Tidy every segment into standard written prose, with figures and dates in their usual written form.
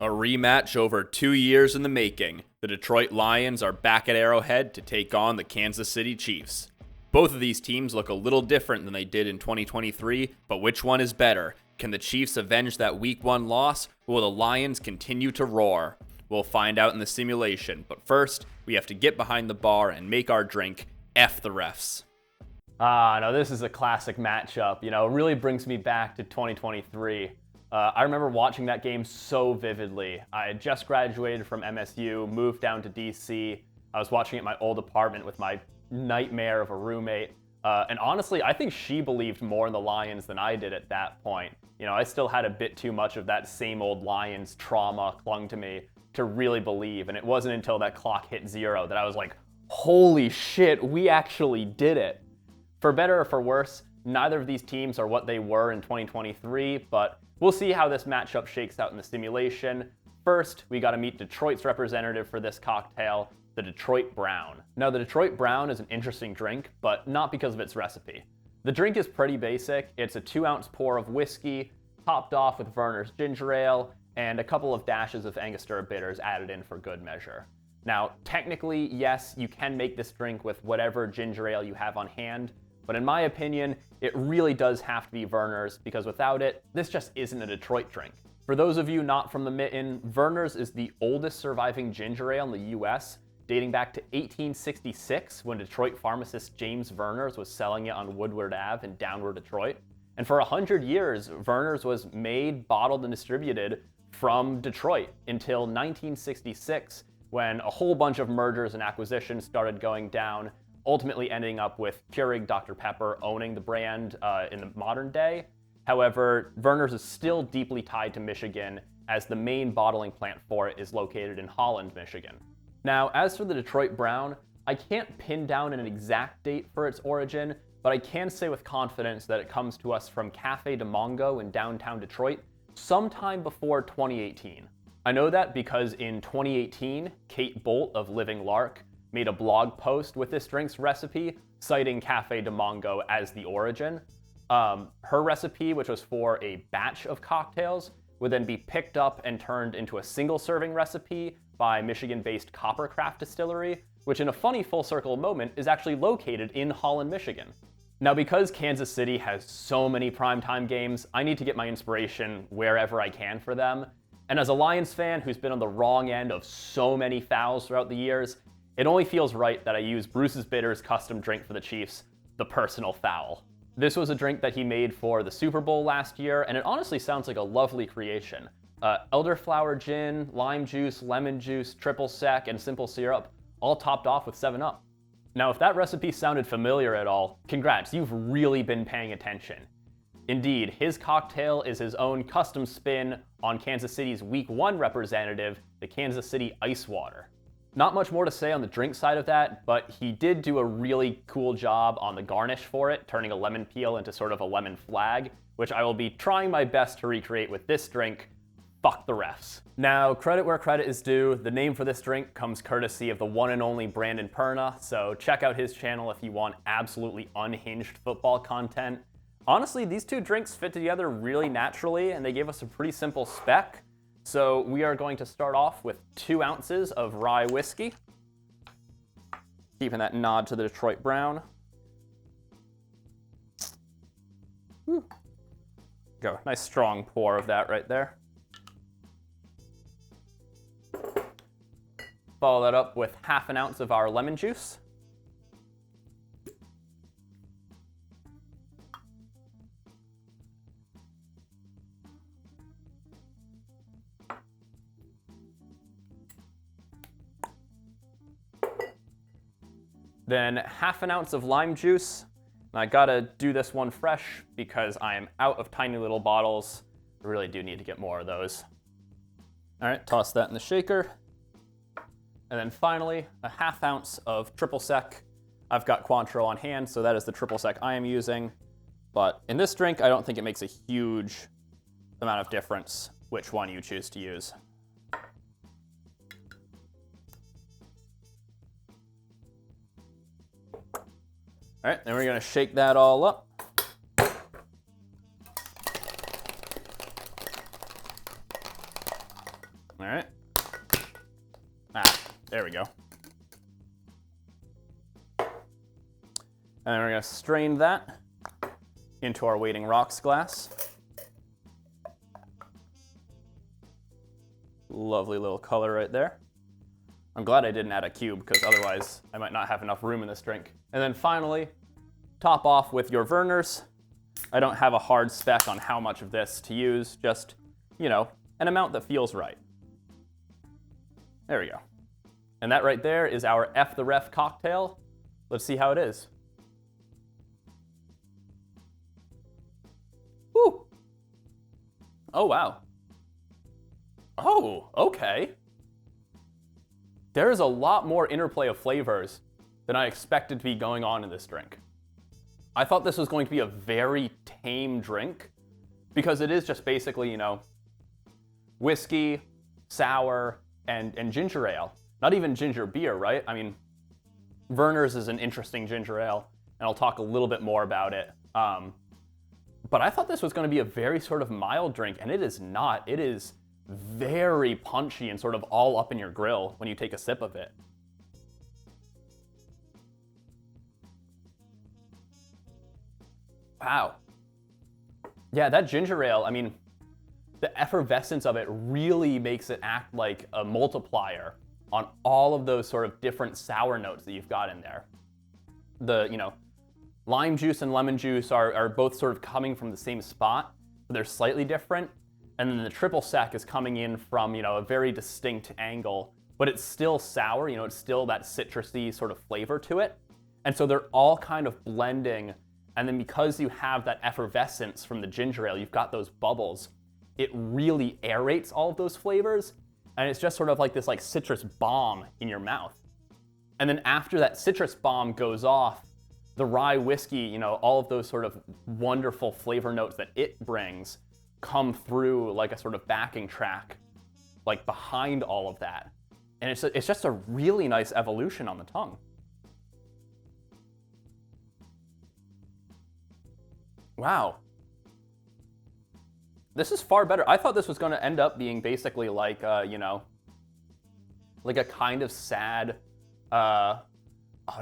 A rematch over 2 years in the making. The Detroit Lions are back at Arrowhead to take on the Kansas City Chiefs. Both of these teams look a little different than they did in 2023, but which one is better? Can the Chiefs avenge that Week 1 loss, or will the Lions continue to roar? We'll find out in the simulation, but first, we have to get behind the bar and make our drink F the refs. No, this is a classic matchup. It really brings me back to 2023. I remember watching that game so vividly. I had just graduated from MSU, moved down to DC. I was watching it in my old apartment with my nightmare of a roommate. And honestly, I think she believed more in the Lions than I did at that point. I still had a bit too much of that same old Lions trauma clung to me to really believe. And it wasn't until that clock hit 0 that I was like, holy shit, we actually did it. For better or for worse, neither of these teams are what they were in 2023, but we'll see how this matchup shakes out in the simulation. First, we got to meet Detroit's representative for this cocktail, the Detroit Brown. Now, the Detroit Brown is an interesting drink, but not because of its recipe. The drink is pretty basic. It's a 2-ounce pour of whiskey, topped off with Vernor's ginger ale, and a couple of dashes of Angostura bitters added in for good measure. Now, technically, yes, you can make this drink with whatever ginger ale you have on hand, but in my opinion, it really does have to be Vernor's, because without it, this just isn't a Detroit drink. For those of you not from the mitten, Vernor's is the oldest surviving ginger ale in the US, dating back to 1866 when Detroit pharmacist James Vernor was selling it on Woodward Ave in downward Detroit. And for 100 years, Vernor's was made, bottled, and distributed from Detroit until 1966, when a whole bunch of mergers and acquisitions started going down, ultimately ending up with Keurig Dr. Pepper owning the brand in the modern day. However, Vernor's is still deeply tied to Michigan, as the main bottling plant for it is located in Holland, Michigan. Now, as for the Detroit Brown, I can't pin down an exact date for its origin, but I can say with confidence that it comes to us from Cafe de Mongo in downtown Detroit sometime before 2018. I know that because in 2018, Kate Bolt of Living Lark made a blog post with this drink's recipe, citing Cafe de Mongo as the origin. Her recipe, which was for a batch of cocktails, would then be picked up and turned into a single-serving recipe by Michigan-based Coppercraft Distillery, which in a funny full-circle moment is actually located in Holland, Michigan. Now, because Kansas City has so many primetime games, I need to get my inspiration wherever I can for them. And as a Lions fan who's been on the wrong end of so many fouls throughout the years, it only feels right that I use Bruce's Bitters custom drink for the Chiefs, the Personal Foul. This was a drink that he made for the Super Bowl last year, and it honestly sounds like a lovely creation. Elderflower gin, lime juice, lemon juice, triple sec, and simple syrup, all topped off with 7-Up. Now, if that recipe sounded familiar at all, congrats, you've really been paying attention. Indeed, his cocktail is his own custom spin on Kansas City's Week 1 representative, the Kansas City Ice Water. Not much more to say on the drink side of that, but he did do a really cool job on the garnish for it, turning a lemon peel into sort of a lemon flag, which I will be trying my best to recreate with this drink. Fuck the refs. Now, credit where credit is due, the name for this drink comes courtesy of the one and only Brandon Perna, so check out his channel if you want absolutely unhinged football content. Honestly, these two drinks fit together really naturally, and they gave us a pretty simple spec. So we are going to start off with 2 ounces of rye whiskey, keeping that nod to the Detroit Brown. Whew. Go, nice strong pour of that right there. Follow that up with 1/2 ounce of our lemon juice. Then 1/2 ounce of lime juice. And I gotta do this one fresh because I am out of tiny little bottles. I really do need to get more of those. All right, toss that in the shaker. And then finally, 1/2 ounce of triple sec. I've got Cointreau on hand, so that is the triple sec I am using. But in this drink, I don't think it makes a huge amount of difference which one you choose to use. All right, then we're gonna shake that all up. All right. There we go. And then we're going to strain that into our waiting rocks glass. Lovely little color right there. I'm glad I didn't add a cube, because otherwise I might not have enough room in this drink. And then finally, top off with your Vernors. I don't have a hard spec on how much of this to use, just, you know, an amount that feels right. There we go. And that right there is our F the Ref cocktail. Let's see how it is. Woo! Oh, wow. Oh, okay. There is a lot more interplay of flavors than I expected to be going on in this drink. I thought this was going to be a very tame drink, because it is just basically, you know, whiskey, sour, and ginger ale. Not even ginger beer, right? I mean, Vernor's is an interesting ginger ale, and I'll talk a little bit more about it. But I thought this was going to be a very sort of mild drink, and it is not. It is very punchy and sort of all up in your grill when you take a sip of it. Wow. Yeah, that ginger ale, I mean, the effervescence of it really makes it act like a multiplier on all of those sort of different sour notes that you've got in there. The, you know, lime juice and lemon juice are both sort of coming from the same spot, but they're slightly different. And then the triple sec is coming in from, you know, a very distinct angle, but it's still sour, you know, it's still that citrusy sort of flavor to it. And so they're all kind of blending. And then because you have that effervescence from the ginger ale, you've got those bubbles, it really aerates all of those flavors. And it's just sort of like this like citrus bomb in your mouth. And then after that citrus bomb goes off, the rye whiskey, you know, all of those sort of wonderful flavor notes that it brings come through like a sort of backing track, like behind all of that. And it's just a really nice evolution on the tongue. Wow. This is far better. I thought this was going to end up being basically like, you know, like a kind of sad, oh,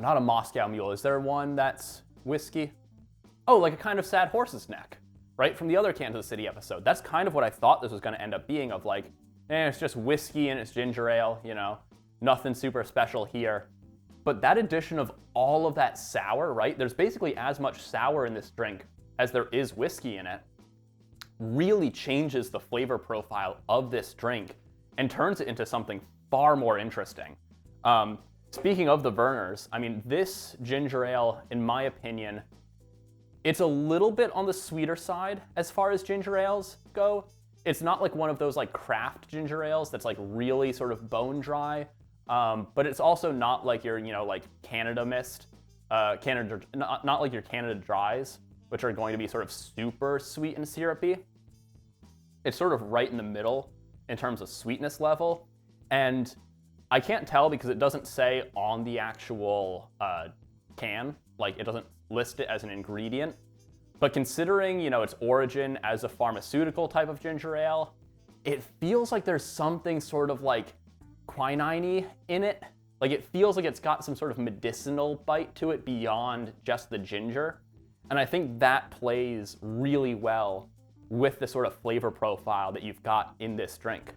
not a Moscow Mule. Is there one that's whiskey? Oh, like a kind of sad horse's neck, right? From the other Kansas City episode. That's kind of what I thought this was going to end up being, of like, it's just whiskey and it's ginger ale, you know, nothing super special here. But that addition of all of that sour, right? There's basically as much sour in this drink as there is whiskey in it, really changes the flavor profile of this drink and turns it into something far more interesting. Speaking of the Vernors, I mean, this ginger ale, in my opinion, it's a little bit on the sweeter side as far as ginger ales go. It's not like one of those like craft ginger ales that's like really sort of bone dry, but it's also not like your, you know, like Canada Mist, not like your Canada Dries, which are going to be sort of super sweet and syrupy. It's sort of right in the middle in terms of sweetness level. And I can't tell because it doesn't say on the actual can, like it doesn't list it as an ingredient. But considering, you know, its origin as a pharmaceutical type of ginger ale, it feels like there's something sort of like quinine-y in it. Like it feels like it's got some sort of medicinal bite to it beyond just the ginger. And I think that plays really well with the sort of flavor profile that you've got in this drink.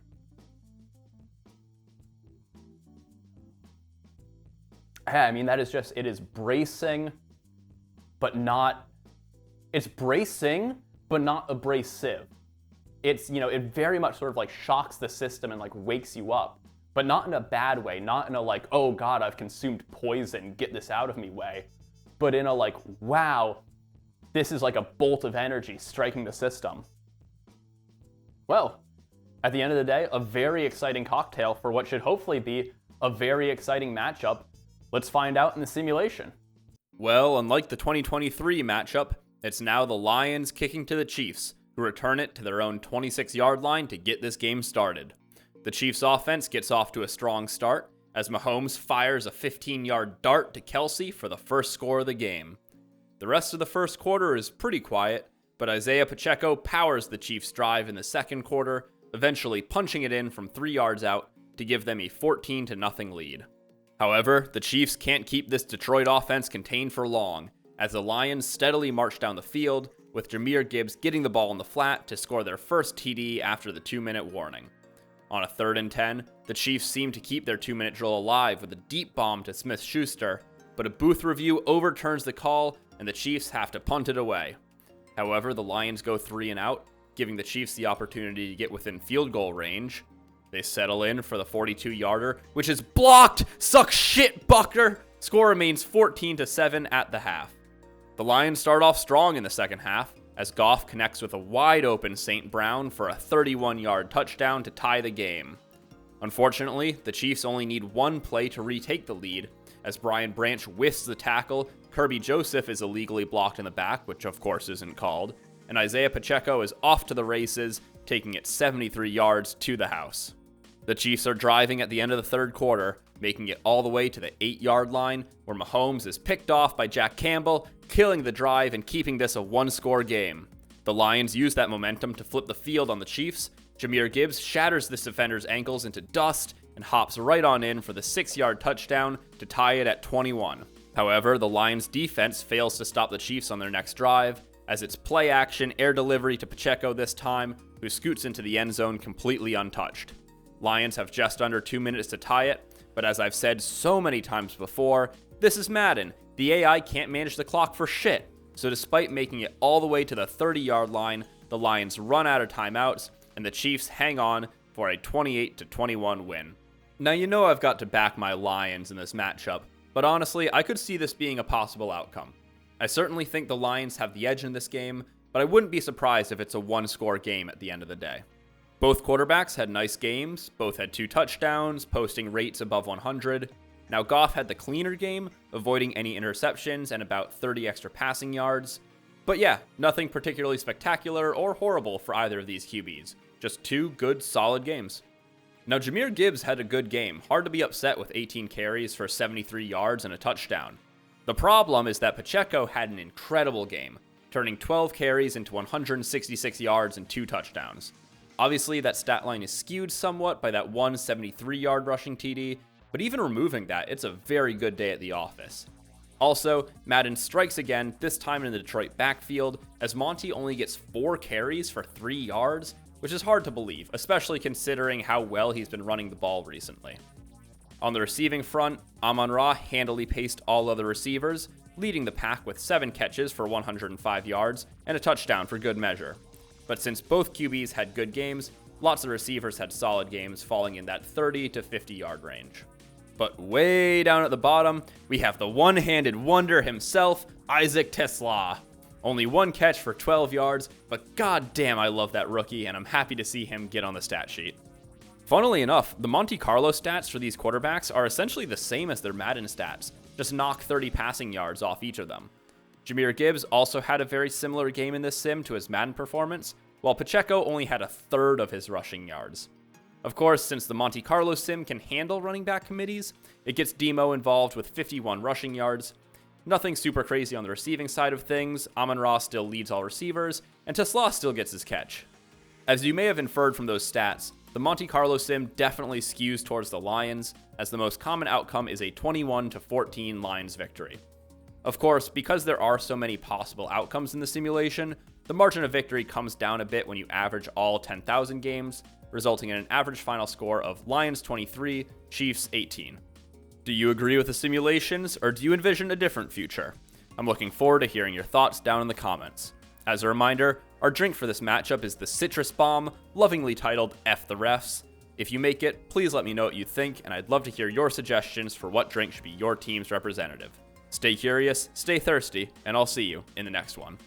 Yeah, I mean, that is just, it is bracing, but not, it's bracing, but not abrasive. It's, you know, it very much sort of like shocks the system and like wakes you up, but not in a bad way, not in a like, oh God, I've consumed poison, get this out of me way, but in a like, wow, this is like a bolt of energy striking the system. Well, at the end of the day, a very exciting cocktail for what should hopefully be a very exciting matchup. Let's find out in the simulation. Well, unlike the 2023 matchup, it's now the Lions kicking to the Chiefs, who return it to their own 26-yard line to get this game started. The Chiefs' offense gets off to a strong start as Mahomes fires a 15-yard dart to Kelsey for the first score of the game. The rest of the first quarter is pretty quiet, but Isaiah Pacheco powers the Chiefs' drive in the second quarter eventually punching it in from 3 yards out to give them a 14-0 lead. However, the Chiefs can't keep this Detroit offense contained for long, as the Lions steadily march down the field, with Jahmyr Gibbs getting the ball in the flat to score their first TD after the 2-minute warning. On a 3rd and 10, the Chiefs seem to keep their 2-minute drill alive with a deep bomb to Smith-Schuster, but a booth review overturns the call and the Chiefs have to punt it away. However, the Lions go 3 and out, giving the Chiefs the opportunity to get within field goal range. They settle in for the 42-yarder, which is blocked! Suck shit, Bucker! Score remains 14-7 at the half. The Lions start off strong in the second half, as Goff connects with a wide-open St. Brown for a 31-yard touchdown to tie the game. Unfortunately, the Chiefs only need one play to retake the lead, as Brian Branch whiffs the tackle, Kirby Joseph is illegally blocked in the back, which of course isn't called, and Isaiah Pacheco is off to the races, taking it 73 yards to the house. The Chiefs are driving at the end of the third quarter, making it all the way to the 8-yard line, where Mahomes is picked off by Jack Campbell, killing the drive and keeping this a one-score game. The Lions use that momentum to flip the field on the Chiefs. Jahmyr Gibbs shatters this defender's ankles into dust and hops right on in for the 6-yard touchdown to tie it at 21. However, the Lions' defense fails to stop the Chiefs on their next drive, as it's play-action air delivery to Pacheco this time, who scoots into the end zone completely untouched. Lions have just under 2 minutes to tie it, but as I've said so many times before, this is Madden. The AI can't manage the clock for shit. So despite making it all the way to the 30-yard line, the Lions run out of timeouts, and the Chiefs hang on for a 28-21 win. Now you know I've got to back my Lions in this matchup, but honestly, I could see this being a possible outcome. I certainly think the Lions have the edge in this game, but I wouldn't be surprised if it's a one-score game at the end of the day. Both quarterbacks had nice games, both had 2 touchdowns, posting rates above 100. Now Goff had the cleaner game, avoiding any interceptions and about 30 extra passing yards. But yeah, nothing particularly spectacular or horrible for either of these QBs. Just 2 good, solid games. Now Jahmyr Gibbs had a good game, hard to be upset with 18 carries for 73 yards and a touchdown. The problem is that Pacheco had an incredible game, turning 12 carries into 166 yards and 2 touchdowns. Obviously, that stat line is skewed somewhat by that 173-yard rushing TD, but even removing that, it's a very good day at the office. Also, Madden strikes again, this time in the Detroit backfield, as Monty only gets 4 carries for 3 yards, which is hard to believe, especially considering how well he's been running the ball recently. On the receiving front, Amon-Ra handily paced all other receivers, leading the pack with 7 catches for 105 yards and a touchdown for good measure. But since both QBs had good games, lots of receivers had solid games falling in that 30 to 50 yard range. But way down at the bottom, we have the one-handed wonder himself, Isaac TeSlaa. Only 1 catch for 12 yards, but goddamn I love that rookie and I'm happy to see him get on the stat sheet. Funnily enough, the Monte Carlo stats for these quarterbacks are essentially the same as their Madden stats, just knock 30 passing yards off each of them. Jahmyr Gibbs also had a very similar game in this sim to his Madden performance, while Pacheco only had a third of his rushing yards. Of course, since the Monte Carlo sim can handle running back committees, it gets Demo involved with 51 rushing yards. Nothing super crazy on the receiving side of things, Amon-Ra still leads all receivers, and TeSlaa still gets his catch. As you may have inferred from those stats, the Monte Carlo sim definitely skews towards the Lions, as the most common outcome is a 21-14 Lions victory. Of course, because there are so many possible outcomes in the simulation, the margin of victory comes down a bit when you average all 10,000 games, resulting in an average final score of Lions 23, Chiefs 18. Do you agree with the simulations, or do you envision a different future? I'm looking forward to hearing your thoughts down in the comments. As a reminder, our drink for this matchup is the Citrus Bomb, lovingly titled F the Refs. If you make it, please let me know what you think, and I'd love to hear your suggestions for what drink should be your team's representative. Stay curious, stay thirsty, and I'll see you in the next one.